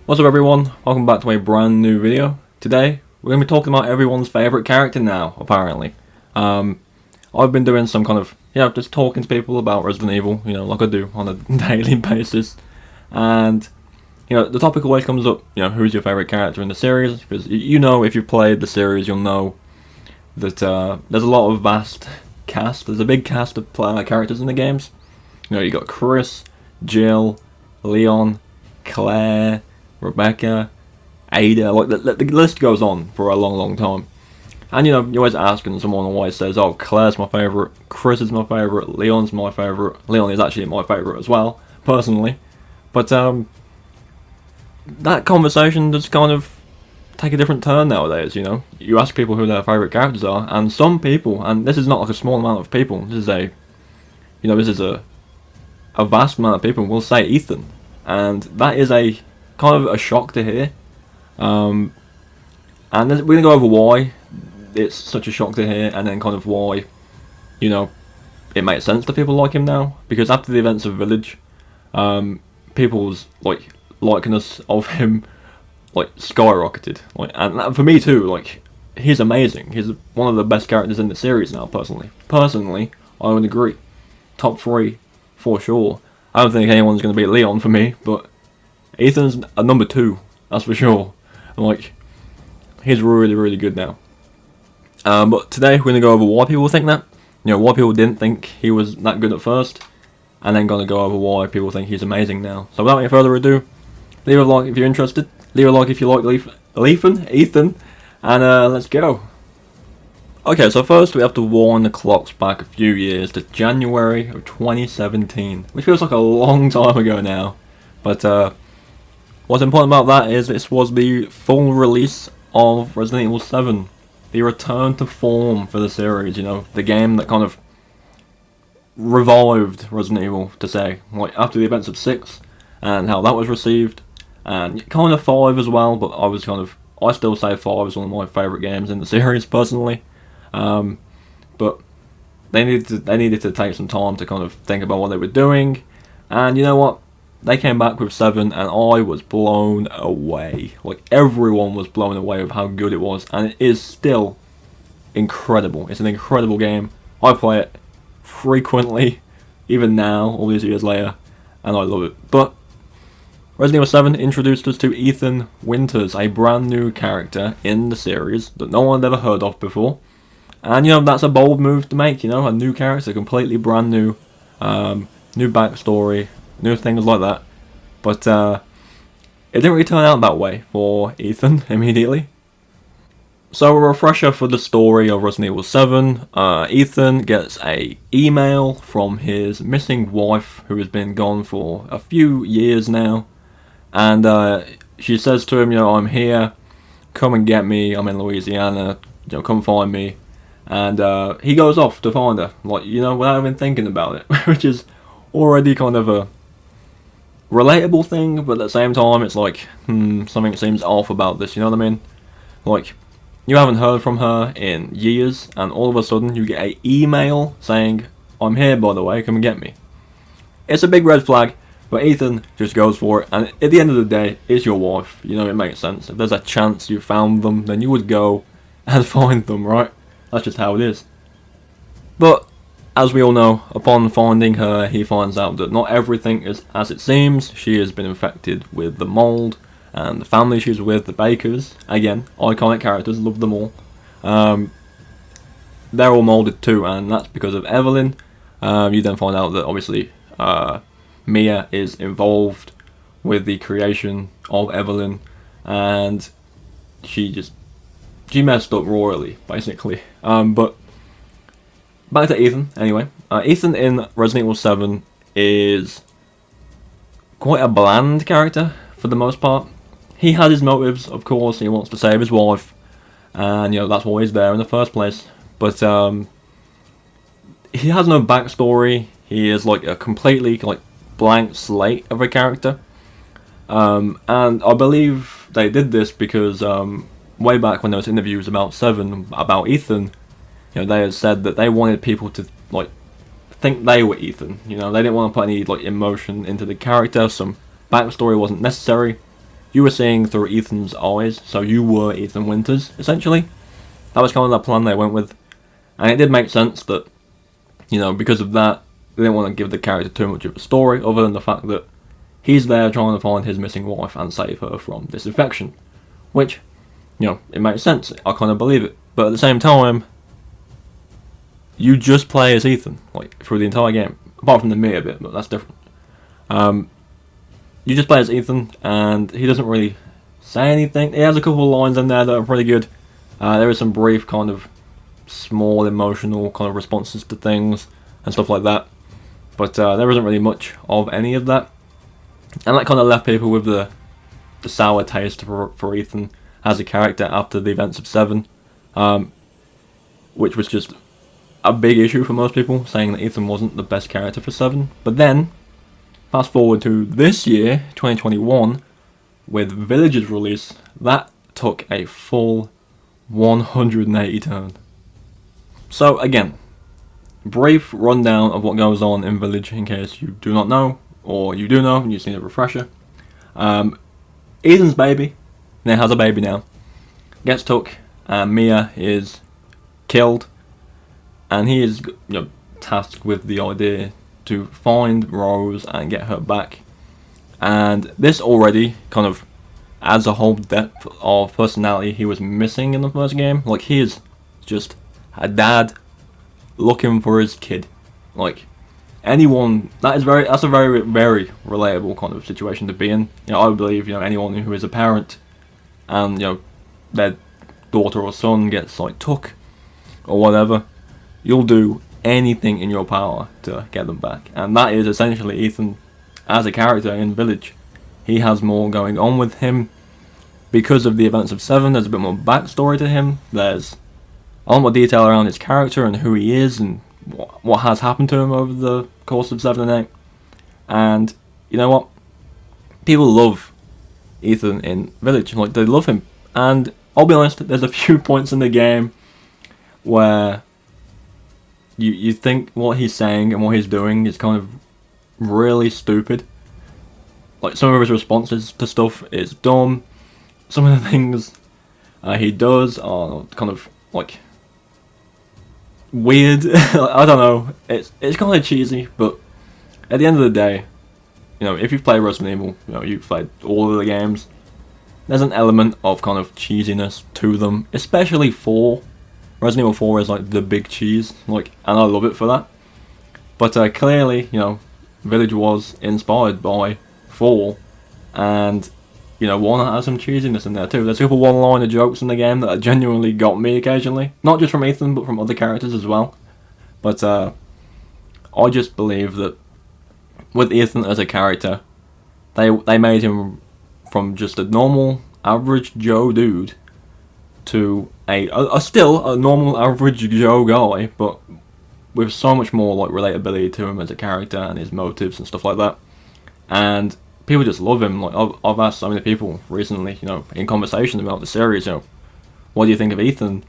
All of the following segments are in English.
What's up everyone, welcome back to a brand new video. Today, we're going to be talking about everyone's favourite character now, apparently. I've been doing some kind of, just talking to people about Resident Evil, like I do on a daily basis. And, the topic always comes up, who's your favourite character in the series? Because, if you've played the series, you'll know that there's a lot of vast cast. There's a big cast of characters in the games. You got Chris, Jill, Leon, Claire, Rebecca, Ada, like the list goes on for a long time. And you're always asking someone always says, oh, Claire's my favourite, Chris is my favourite, Leon's my favourite. Leon is actually my favourite as well, personally. But that conversation does kind of take a different turn nowadays, You ask people who their favourite characters are, and some people, and this is not like a small amount of people, this is a vast amount of people will say Ethan. And that is a kind of a shock to hear. And we're going to go over why it's such a shock to hear, and then kind of why, it makes sense that people like him now. Because after the events of Village, people's likeness of him skyrocketed. And for me too, he's amazing. He's one of the best characters in the series now, personally. Personally, I would agree. Top 3 for sure. I don't think anyone's going to beat Leon for me, but Ethan's a number 2, that's for sure. And he's really good now. But today we're going to go over why people think that. Why people didn't think he was that good at first. And then going to go over why people think he's amazing now. So without any further ado, leave a like if you're interested. Leave a like if you like Ethan. And let's go. Okay, so first we have to wind the clocks back a few years to January of 2017. Which feels like a long time ago now. But what's important about that is this was the full release of Resident Evil 7. The return to form for the series, the game that kind of revived Resident Evil, to say. After the events of 6, and how that was received. And kind of 5 as well, but I still say 5 is one of my favourite games in the series, personally. But they needed to take some time to kind of think about what they were doing. And you know what? They came back with 7 and I was blown away. Everyone was blown away with how good it was. And it is still incredible. It's an incredible game. I play it frequently, even now, all these years later. And I love it. But Resident Evil 7 introduced us to Ethan Winters, a brand new character in the series that no one had ever heard of before. And that's a bold move to make, a new character, completely brand new, new backstory, new things like that. But it didn't really turn out that way for Ethan immediately. So a refresher for the story of Resident Evil 7, Ethan gets a email from his missing wife, who has been gone for a few years now. And she says to him, I'm here, come and get me, I'm in Louisiana, come find me. And he goes off to find her, without even thinking about it, which is already kind of a relatable thing, but at the same time, it's something seems off about this, you know what I mean? You haven't heard from her in years, and all of a sudden you get an email saying, I'm here by the way, come and get me. It's a big red flag, but Ethan just goes for it, and at the end of the day, it's your wife, it makes sense. If there's a chance you found them, then you would go and find them, right? That's just how it is. But, as we all know, upon finding her, he finds out that not everything is as it seems. She has been infected with the mold, and the family she's with, the Bakers, again, iconic characters, love them all. They're all molded too, and that's because of Evelyn. You then find out that, obviously, Mia is involved with the creation of Evelyn, and she messed up royally, basically. But back to Ethan, anyway. Ethan in Resident Evil 7 is quite a bland character, for the most part. He had his motives, of course. He wants to save his wife, and that's why he's there in the first place. But he has no backstory. He is a completely blank slate of a character. And I believe they did this because way back when there was interviews about 7 about Ethan, they had said that they wanted people to think they were Ethan. They didn't want to put any emotion into the character. Some backstory wasn't necessary. you were seeing through Ethan's eyes, so you were Ethan Winters, essentially. That was kind of the plan they went with. And it did make sense that, because of that, they didn't want to give the character too much of a story, other than the fact that he's there trying to find his missing wife and save her from this infection. Which, it makes sense. I kind of believe it. But at the same time, you just play as Ethan, through the entire game. Apart from the mirror bit, but that's different. You just play as Ethan, and he doesn't really say anything. He has a couple of lines in there that are pretty good. There is some brief kind of small emotional kind of responses to things and stuff like that. But there isn't really much of any of that. And that kind of left people with the sour taste for Ethan as a character after the events of 7. Which was just a big issue for most people, saying that Ethan wasn't the best character for 7. But then, fast forward to this year, 2021, with Village's release, that took a full 180 turn. So again, brief rundown of what goes on in Village in case you do not know, or you do know and you just need a refresher. Ethan's baby, now has a baby now, gets took, and Mia is killed, and he is tasked with the idea to find Rose and get her back. And this already kind of adds a whole depth of personality he was missing in the first game. He is just a dad looking for his kid. Anyone, that's a very, very relatable kind of situation to be in. I would believe, anyone who is a parent and, their daughter or son gets, took or whatever, you'll do anything in your power to get them back. And that is essentially Ethan as a character in Village. He has more going on with him. Because of the events of 7, there's a bit more backstory to him. There's a lot more detail around his character and who he is and what has happened to him over the course of 7 and 8. And you know what? People love Ethan in Village. They love him. And I'll be honest, there's a few points in the game where you think what he's saying and what he's doing is kind of really stupid. Some of his responses to stuff is dumb. Some of the things he does are kind of weird. I don't know. It's kind of cheesy, but at the end of the day, if you've played Resident Evil, you've played all of the games. There's an element of kind of cheesiness to them, especially 4. Resident Evil 4 is the big cheese, and I love it for that. But clearly, Village was inspired by 4, and 1 has some cheesiness in there too. There's a couple one-liner jokes in the game that genuinely got me occasionally, not just from Ethan, but from other characters as well. But I just believe that with Ethan as a character, they made him from just a normal, average Joe dude to a still a normal, average Joe guy, but with so much more relatability to him as a character and his motives and stuff like that. And people just love him. I've asked so many people recently, in conversation about the series, what do you think of Ethan?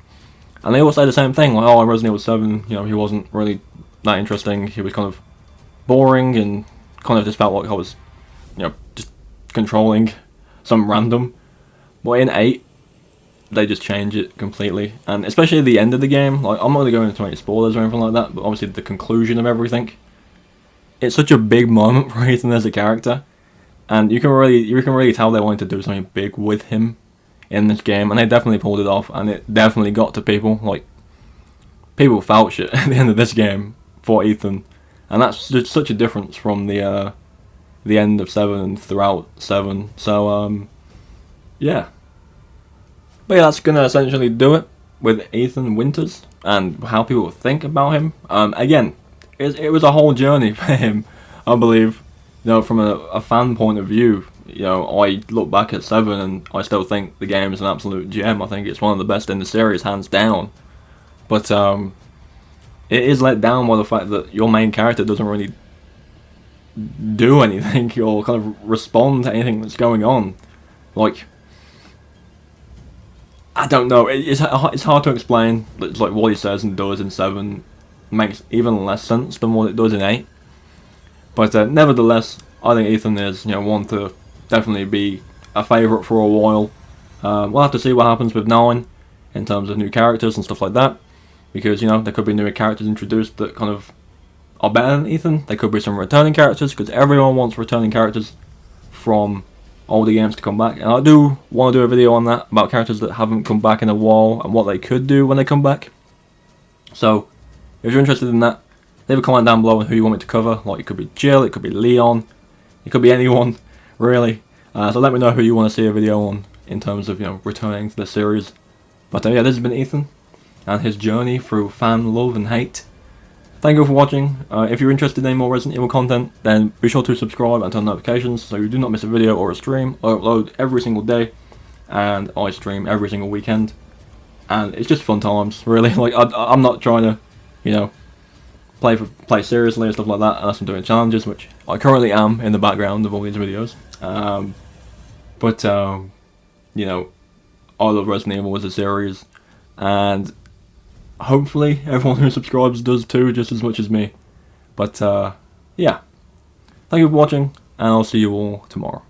And they all say the same thing, Resident Evil 7, he wasn't really that interesting. He was kind of boring and kind of just felt like I was, just controlling some random. But in 8, they just change it completely, and especially at the end of the game. I'm not going to go into any spoilers or anything like that, but obviously the conclusion of everything. It's such a big moment for Ethan as a character, and you can really tell they wanted to do something big with him in this game, and they definitely pulled it off, and it definitely got to people. People felt shit at the end of this game for Ethan, and that's just such a difference from the end of 7 and throughout 7. So yeah. But yeah, that's going to essentially do it with Ethan Winters and how people think about him. Again, it was a whole journey for him, I believe. From a fan point of view, I look back at 7 and I still think the game is an absolute gem. I think it's one of the best in the series, hands down. But it is let down by the fact that your main character doesn't really do anything or kind of respond to anything that's going on. I don't know, it's hard to explain. It's what he says and does in 7 makes even less sense than what it does in 8. But nevertheless, I think Ethan is one to definitely be a favourite for a while. We'll have to see what happens with 9 in terms of new characters and stuff like that, because, you know, there could be newer characters introduced that kind of are better than Ethan. There could be some returning characters, because everyone wants returning characters from older games to come back, and I do want to do a video on that, about characters that haven't come back in a while and what they could do when they come back. So if you're interested in that, leave a comment down below on who you want me to cover. Like, it could be Jill, it could be Leon, it could be anyone really. So let me know who you want to see a video on in terms of, you know, returning to the series. But yeah, this has been Ethan and his journey through fan love and hate. Thank you for watching. If you're interested in any more Resident Evil content, then be sure to subscribe and turn notifications so you do not miss a video or a stream. I upload every single day, and I stream every single weekend, and it's just fun times, really. Like, I'm not trying to, you know, play seriously and stuff like that, unless I'm doing challenges, which I currently am in the background of all these videos. You know, I love Resident Evil as a series, and hopefully everyone who subscribes does too, just as much as me. But yeah, thank you for watching, and I'll see you all tomorrow.